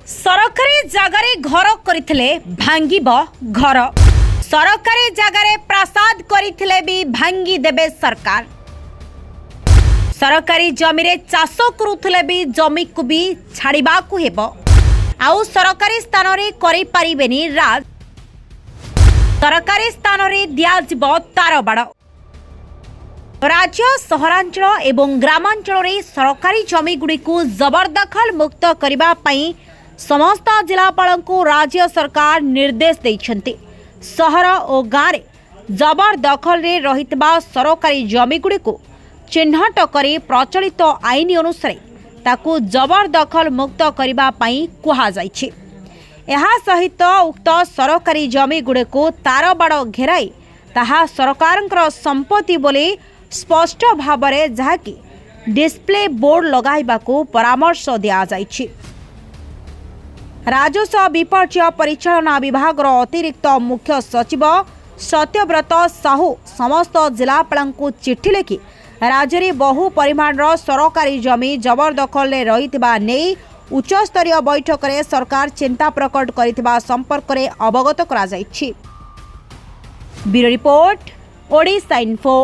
सरकारी जगार घर करथिले भांगिब घर। सरकारी जगार प्रसाद करथिले भी भांगी देबे सरकार। सरकारी जमी रे चाष करुथिले भी जमी को भी छाड़िबाकु हेबो। आउ सरकारी स्थान रे करि परिबेनी राज। सरकारी स्थान रे दियाजिबो तार बाड़। राज्य सहरांचल एवं ग्रामांचल रे सरकारी जमी गुडी को जबरदखल मुक्त करिबा पई समस्त जिलापाल को राज्य सरकार निर्देश देइछन्ति। सहर और गाँव रे जबरदखल रे रहितबा सरकारी जमी गुडी को चिन्हट करी प्रचलित आईन अनुसार ताकू जबरदखल मुक्त करिबा पई कुहा जाइछि। एहा सहित उक्त सरकारी जमी गुडी को तार बाड़ घेराई ताहा सरकारंकर संपत्ति बोली स्पष्ट भावरे जहाँकि डिस्प्ले बोर्ड लगाइबाकू परामर्श दिया जाइछि। राजस्व विपर्यय परिचालना विभाग अतिरिक्त मुख्य सचिव सत्यव्रत साहू समस्त जिलापाल को चिठी लिखि राज्य में बहु परिमाण सरकारी जमी जबरदखल रही नहीं उच्चस्तरीय बैठक में सरकार चिंता प्रकट करिथिबा संपर्क में अवगत करा जाइछि। Bureau report Odisha info.